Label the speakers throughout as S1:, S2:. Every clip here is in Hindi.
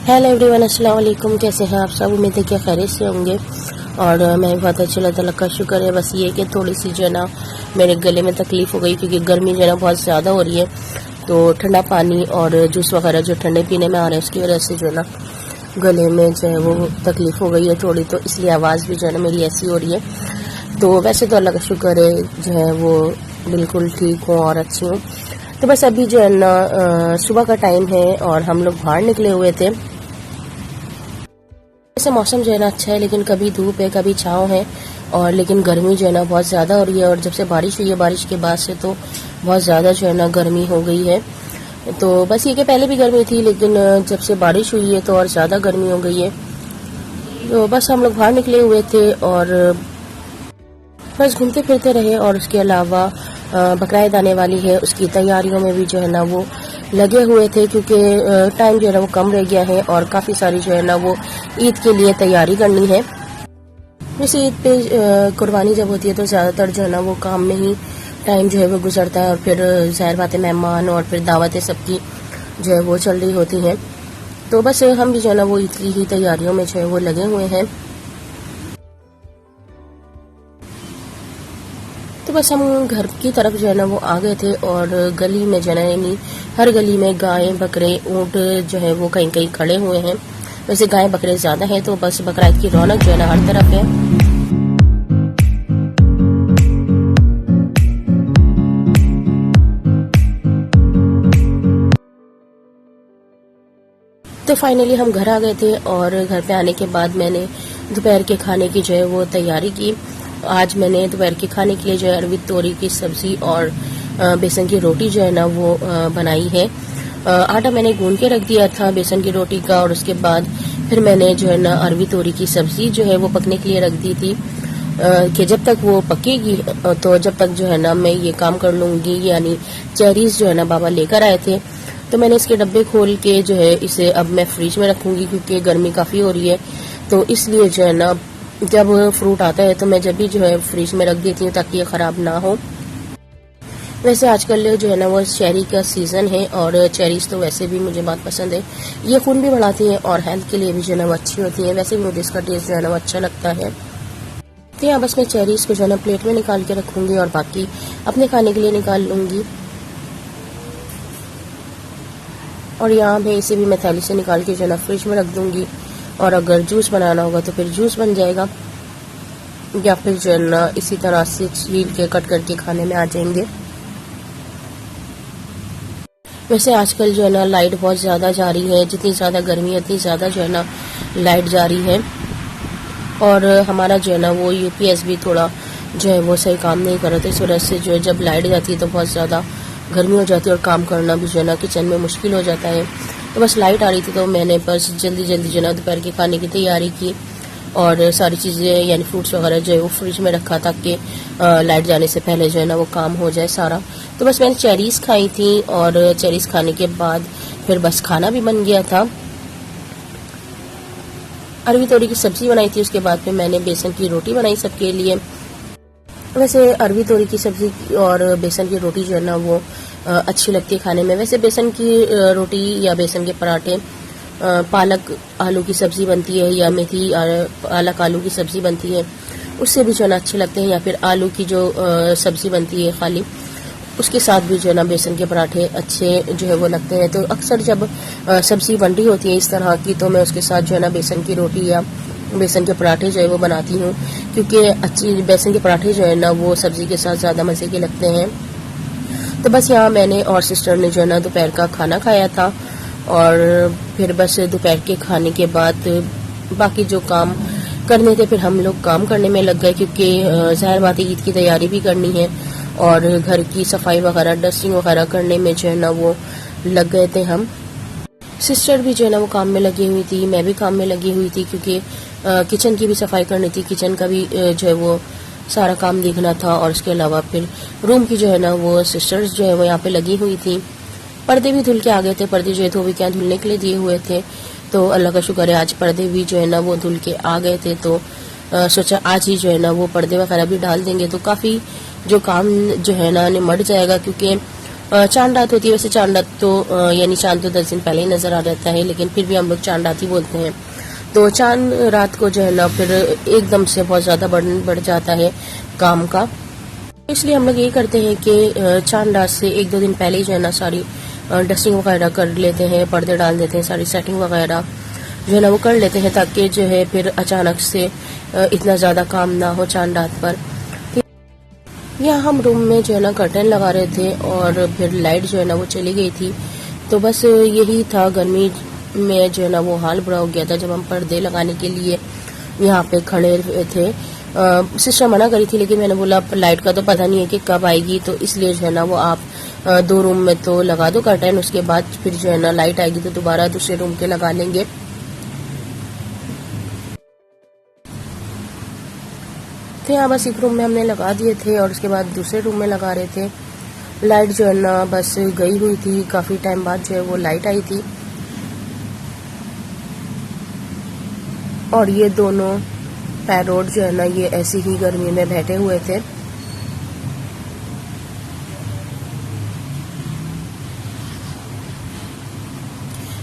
S1: हेलो एवरीवन, अस्सलाम वालेकुम। कैसे हैं आप सब? उम्मीद है कि खैरियत से होंगे। और मैं बहुत अच्छा, अल्लाह ताला का शुक्र है। बस ये कि थोड़ी सी जो है ना मेरे गले में तकलीफ़ हो गई, क्योंकि गर्मी जो है ना बहुत ज़्यादा हो रही है। तो ठंडा पानी और जूस वगैरह जो ठंडे पीने में आ रहे हैं, उसकी वजह से जो है ना गले में जो है वो तकलीफ़ हो गई है थोड़ी, तो इसलिए आवाज़ भी जो है ना मेरी ऐसी हो रही है। तो वैसे तो अल्लाह का शुक्र है जो है वो बिल्कुल ठीक हूँ और अच्छी हूँ। तो बस अभी जो है ना सुबह का टाइम है और हम लोग बाहर निकले हुए थे। ऐसे मौसम जो है ना अच्छा है, लेकिन कभी धूप है कभी छाँव है। और लेकिन गर्मी जो है ना बहुत ज़्यादा हो रही है। और जब से बारिश हुई है, बारिश के बाद से तो बहुत ज़्यादा जो है ना गर्मी हो गई है। तो बस ये कि पहले भी गर्मी थी, लेकिन जब से बारिश हुई है तो और ज़्यादा गर्मी हो गई है। तो बस हम लोग बाहर निकले हुए थे और बस घूमते फिरते रहे। और उसके अलावा बकरा ईद आने वाली है, उसकी तैयारियों में भी जो है ना वो लगे हुए थे, क्योंकि टाइम जो है ना वो कम रह गया है और काफ़ी सारी जो है ना वो ईद के लिए तैयारी करनी है। वैसे ईद पे कुर्बानी जब होती है तो ज़्यादातर जो है ना वो काम में ही टाइम जो है वो गुजरता है। और फिर ज़ाहिर बात है मेहमान और फिर दावतें सबकी जो है वो चल रही होती हैं। तो बस हम भी जो है ना वो ईद की ही तैयारियों में जो है वो लगे हुए हैं। तो बस हम घर की तरफ जो है ना वो आ गए थे। और गली में जो है ना, यानी हर गली में गाय बकरे ऊँट जो है वो कहीं कहीं खड़े हुए हैं। वैसे गाय बकरे ज़्यादा हैं, तो बस बकरा ईद की रौनक जो है ना हर तरफ है। तो फाइनली हम घर आ गए थे। और घर पे आने के बाद मैंने दोपहर के खाने की जो है वो तैयारी की। आज मैंने दोपहर के खाने के लिए जो है अरवी तोरी की सब्ज़ी और बेसन की रोटी जो है ना वो बनाई है। आटा मैंने गूंद के रख दिया था बेसन की रोटी का, और उसके बाद फिर मैंने जो है ना अरवी तोरी की सब्ज़ी जो है वो पकने के लिए रख दी थी, कि जब तक वो पकेगी तो जब तक जो है ना मैं ये काम कर लूँगी। यानी चेरीज़ जो है ना बाबा लेकर आए थे, तो मैंने इसके डब्बे खोल के जो है इसे अब मैं फ्रिज में रखूँगी, क्योंकि गर्मी काफ़ी हो रही है। तो इसलिए जो है ना जब फ्रूट आता है तो मैं जब भी जो है फ्रिज में रख देती हूँ, ताकि ये ख़राब ना हो। वैसे आजकल जो है ना वो चेरी का सीज़न है, और चेरीज़ तो वैसे भी मुझे बहुत पसंद है। ये खून भी बढ़ाती हैं और हेल्थ के लिए भी जो है ना वो अच्छी होती हैं। वैसे भी मुझे इसका टेस्ट जो है ना वो अच्छा लगता है। तो यहाँ बस मैं चेरीज़ को जो है ना प्लेट में निकाल के रखूँगी और बाकी अपने खाने के लिए निकाल लूँगी। और यहाँ मैं इसे भी मैं थैली से निकाल के जो है ना फ्रिज में रख दूँगी। और अगर जूस बनाना होगा तो फिर जूस बन जाएगा, या फिर जो है ना इसी तरह से छील के कट करके खाने में आ जाएंगे। वैसे आजकल जो है ना लाइट बहुत ज़्यादा जा रही है, जितनी ज़्यादा गर्मी है उतनी ज़्यादा जो है ना लाइट जा रही है। और हमारा जो है ना वो यूपीएस भी थोड़ा जो है वो सही काम नहीं कर रहा था। इस वजह से जो है जब लाइट जाती है तो बहुत ज़्यादा गर्मी हो जाती है और काम करना भी जो है ना किचन में मुश्किल हो जाता है। तो बस लाइट आ रही थी, तो मैंने बस जल्दी जल्दी जो है ना दोपहर के खाने की तैयारी की और सारी चीज़ें यानी फ्रूट्स वगैरह जो है वो फ्रिज में रखा, ताकि लाइट जाने से पहले जो है ना वो काम हो जाए सारा। तो बस मैंने चेरीज़ खाई थी, और चेरीज़ खाने के बाद फिर बस खाना भी बन गया था। अरवी तोरी की सब्ज़ी बनाई थी, उसके बाद फिर मैंने बेसन की रोटी बनाई सबके लिए। वैसे अरवी तोरी की सब्ज़ी और बेसन की रोटी जो है ना वो अच्छी लगती है खाने में। वैसे बेसन की रोटी या बेसन के पराठे, पालक आलू की सब्ज़ी बनती है, या मेथी पालक आलू की सब्ज़ी बनती है, उससे भी जो है ना अच्छे लगते हैं। या फिर आलू की जो सब्ज़ी बनती है खाली, उसके साथ भी जो है ना बेसन के पराठे अच्छे जो है वो लगते हैं। तो अक्सर जब सब्ज़ी बन रही होती है इस तरह की, तो मैं उसके साथ जो है ना बेसन की रोटी या बेसन के पराठे जो है वो बनाती हूँ, क्योंकि अच्छी बेसन के पराठे जो है ना वो सब्ज़ी के साथ ज़्यादा मज़े के लगते हैं। तो बस यहाँ मैंने और सिस्टर ने जो है ना दोपहर का खाना खाया था। और फिर बस दोपहर के खाने के बाद बाकी जो काम करने थे फिर हम लोग काम करने में लग गए, क्योंकि ज़ाहिर बात है ईद की तैयारी भी करनी है और घर की सफाई वगैरह डस्टिंग वगैरह करने में जो है ना वो लग गए थे हम। सिस्टर भी जो है ना वो काम में लगी हुई थी, मैं भी काम में लगी हुई थी, क्योंकि किचन की भी सफाई करनी थी, किचन का भी जो है वो सारा काम देखना था। और उसके अलावा फिर रूम की जो है ना वो सिस्टर्स जो है वो यहाँ पे लगी हुई थी। पर्दे भी धुल के आ गए थे, पर्दे जो है तो भी क्या धुलने के लिए दिए हुए थे। तो अल्लाह का शुक्र है आज पर्दे भी जो है ना वो धुल के आ गए थे। तो सोचा आज ही जो है ना वो पर्दे वगैरह भी डाल देंगे, तो काफ़ी जो काम जो है ना निमट जाएगा, क्योंकि चांद रात होती है। वैसे चांद रात तो यानी चांद तो 10 दिन पहले ही नजर आ जाता है, लेकिन फिर भी हम लोग चांद रात ही बोलते हैं। तो चांद रात को जो है ना फिर एकदम से बहुत ज़्यादा बढ़ जाता है काम का। इसलिए हम लोग यही करते हैं कि चांद रात से 1-2 दिन पहले ही जो है ना सारी डस्टिंग वगैरह कर लेते हैं, पर्दे डाल देते हैं, सारी सेटिंग वगैरह जो है ना वो कर लेते हैं, ताकि जो है फिर अचानक से इतना ज़्यादा काम ना हो चांद रात पर। यहाँ हम रूम में जो है ना कर्टन लगा रहे थे और फिर लाइट जो है ना वो चली गई थी। तो बस यही था, गर्मी में जो है ना वो हाल बुरा हो गया था जब हम पर्दे लगाने के लिए यहाँ पे खड़े हुए थे। सिस्टर मना करी थी, लेकिन मैंने बोला लाइट का तो पता नहीं है कि कब आएगी, तो इसलिए जो है ना वो आप 2 रूम में तो लगा दो कर्टन, उसके बाद फिर जो है ना लाइट आएगी तो दोबारा दूसरे रूम के लगा लेंगे। तो यहाँ बस एक रूम में हमने लगा दिए थे और उसके बाद दूसरे रूम में लगा रहे थे। लाइट जो है ना बस गई हुई थी, काफ़ी टाइम बाद जो है वो लाइट आई थी। और ये दोनों पैरोट जो है ना ये ऐसी ही गर्मी में बैठे हुए थे।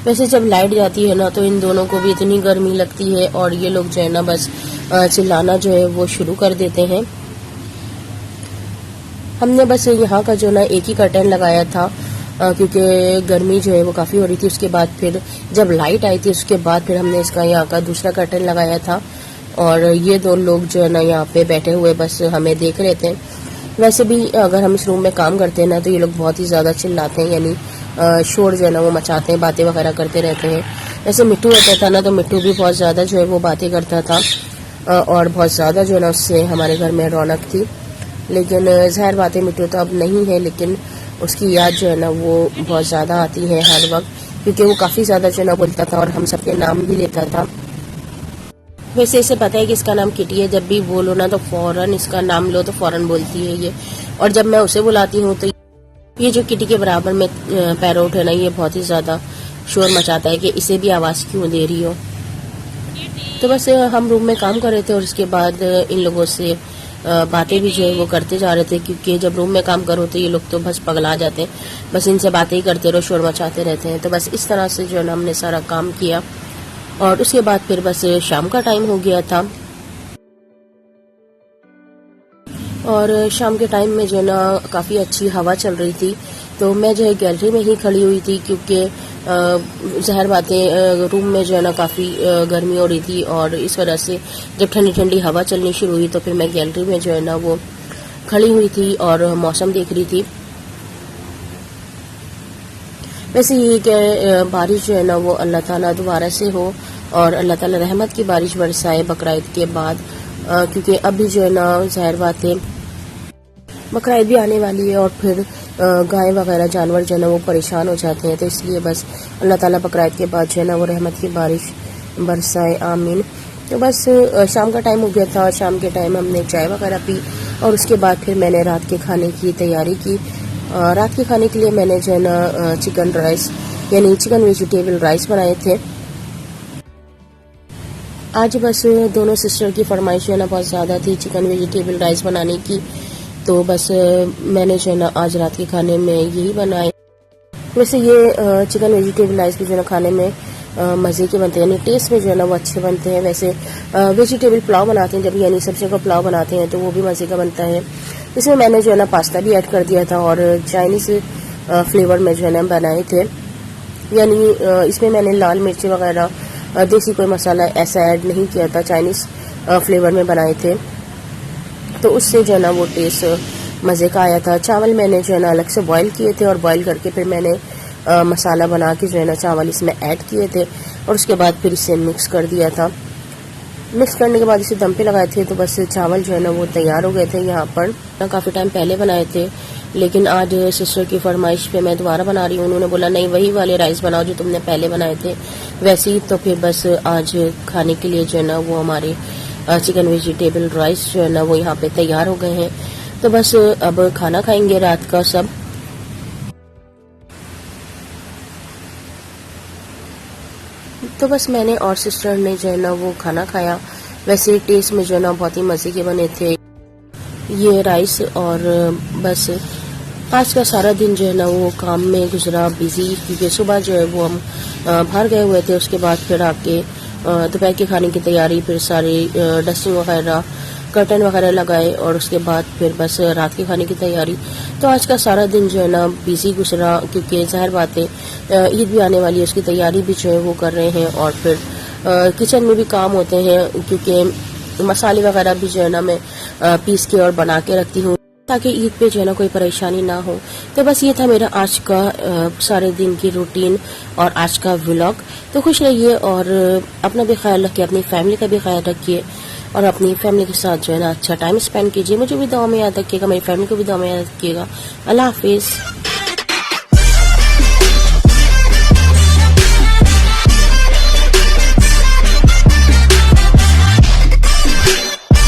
S1: वैसे जब लाइट जाती है ना तो इन दोनों को भी इतनी गर्मी लगती है और ये लोग जो है ना बस चिल्लाना जो है वो शुरू कर देते हैं। हमने बस यहाँ का जो ना एक ही कर्टन लगाया था, क्योंकि गर्मी जो है वो काफ़ी हो रही थी। उसके बाद फिर जब लाइट आई थी उसके बाद फिर हमने इसका यहाँ का दूसरा कर्टन लगाया था और ये 2 लोग जो है ना यहाँ पे बैठे हुए बस हमें देख रहे थे। वैसे भी अगर हम इस रूम में काम करते हैं ना तो ये लोग बहुत ही ज़्यादा चिल्लाते हैं, यानी शोर जो है ना वो मचाते हैं, बातें वगैरह करते रहते हैं। वैसे मिट्टू रहता था ना तो मिट्टू भी बहुत ज़्यादा जो है वो बातें करता था और बहुत ज़्यादा जो है ना उससे हमारे घर में रौनक थी। लेकिन ज़ाहिर बात है मिट्टू तो अब नहीं है, लेकिन उसकी याद जो है ना वो बहुत ज़्यादा आती है हर वक्त, क्योंकि वो काफ़ी ज़्यादा जो है ना बोलता था और हम सबके नाम भी लेता था। वैसे इसे पता है कि इसका नाम किटी है, जब भी बोलो ना तो फ़ौरन इसका नाम लो तो फ़ौरन बोलती है ये। और जब मैं उसे बुलाती हूँ तो ये जो किटी के बराबर में पैरोट है ना ये बहुत ही ज़्यादा शोर मचाता है कि इसे भी आवाज़ क्यों दे रही हो। तो बस हम रूम में काम कर रहे थे और उसके बाद इन लोगों से बातें भी जो है वो करते जा रहे थे, क्योंकि जब रूम में काम करो तो ये लोग तो बस पगला जाते हैं, बस इनसे बातें ही करते रहो, शोर मचाते रहते हैं। तो बस इस तरह से जो है ना हमने सारा काम किया और उसके बाद फिर बस शाम का टाइम हो गया था। और शाम के टाइम में जो है ना काफ़ी अच्छी हवा चल रही थी, तो मैं जो है गैलरी में ही खड़ी हुई थी, क्योंकि ज़ाहिर बातें रूम में जो है ना काफ़ी गर्मी हो रही थी और इस वजह से जब ठंडी ठंडी हवा चलनी शुरू हुई तो फिर मैं गैलरी में जो है ना वो खड़ी हुई थी और मौसम देख रही थी। वैसे ये कि बारिश जो है ना वो अल्लाह ताला दोबारा से हो और अल्लाह ताला रहमत की बारिश बरसाए बकरा ईद के बाद, क्योंकि अभी जो है ना ज़ाहिर बात है बकरा ईद भी आने वाली है और फिर गाय वगैरह जानवर जो है ना वो परेशान हो जाते हैं। तो इसलिए बस अल्लाह ताला बकरा ईद के बाद जो है ना वो रहमत की बारिश बरसाए, आमीन। तो बस शाम का टाइम हो गया था, शाम के टाइम हमने चाय वगैरह पी और उसके बाद फिर मैंने रात के खाने की तैयारी की। रात के खाने के लिए मैंने जो है ना चिकन राइस यानी चिकन वेजिटेबल राइस बनाए थे। आज बस दोनों सिस्टर की फरमाइश जो है ना बहुत ज़्यादा थी चिकन वेजिटेबल राइस बनाने की, तो बस मैंने जो है ना आज रात के खाने में यही बनाए। वैसे ये चिकन वेजिटेबल राइस भी जो है ना खाने में मज़े के बनते हैं, यानी टेस्ट में जो है ना वो अच्छे बनते हैं। वैसे वेजिटेबल पुलाव बनाते हैं जब, यानी सब्जियों का पुलाव बनाते हैं तो वो भी मज़े का बनता है। इसमें मैंने जो है ना पास्ता भी ऐड कर दिया था और चाइनीज़ फ्लेवर में जो है ना बनाए थे, यानी इसमें मैंने लाल मिर्ची वगैरह देसी कोई मसाला ऐसा ऐड नहीं किया था, चाइनीज़ फ्लेवर में बनाए थे, तो उससे जो है ना वो टेस्ट मज़े का आया था। चावल मैंने जो है ना अलग से बॉईल किए थे और बॉईल करके फिर मैंने मसाला बना के जो है ना चावल इसमें ऐड किए थे और उसके बाद फिर इसे मिक्स कर दिया था। मिक्स करने के बाद इसे दम पे लगाए थे, तो बस चावल जो है ना वो तैयार हो गए थे। यहाँ पर काफ़ी टाइम पहले बनाए थे, लेकिन आज सिस्टर की फरमाइश पे मैं दोबारा बना रही हूँ। उन्होंने बोला नहीं वही वाले राइस बनाओ जो तुमने पहले बनाए थे वैसे ही, तो फिर बस आज खाने के लिए जो है ना वो हमारे चिकन वेजिटेबल राइस जो है ना वो यहाँ पे तैयार हो गए हैं। तो बस अब खाना खाएंगे रात का सब। तो बस मैंने और सिस्टर ने जो है ना वो खाना खाया। वैसे टेस्ट में जो है ना बहुत ही मज़े के बने थे ये राइस, और बस आज का सारा दिन जो है ना वो काम में गुजरा, बिजी, क्योंकि सुबह जो है वो हम बाहर गए हुए थे। उसके बाद फिर आके दोपहर के खाने की तैयारी, फिर सारी डस्टिंग वगैरह, कर्टन वगैरह लगाए, और उसके बाद फिर बस रात के खाने की तैयारी। तो आज का सारा दिन जो है ना बिजी गुजरा, क्योंकि ज़ाहिर बात है ईद भी आने वाली है, उसकी तैयारी भी जो है वो कर रहे हैं। और फिर किचन में भी काम होते हैं, क्योंकि मसाले वगैरह भी जो है ना मैं पीस के और बना के रखती हूँ, ताकि ईद पे जो है ना कोई परेशानी ना हो। तो बस ये था मेरा आज का सारे दिन की रूटीन और आज का व्लॉग। तो खुश रहिए और अपना भी ख्याल रखिए, अपनी फैमिली का भी ख्याल रखिए, और अपनी फैमिली के साथ जो है ना अच्छा टाइम स्पेंड कीजिए। मुझे भी दुआ में याद रखिएगा, मेरी फैमिली को भी दुआ में याद रखिएगा। अल्लाह हाफिज़।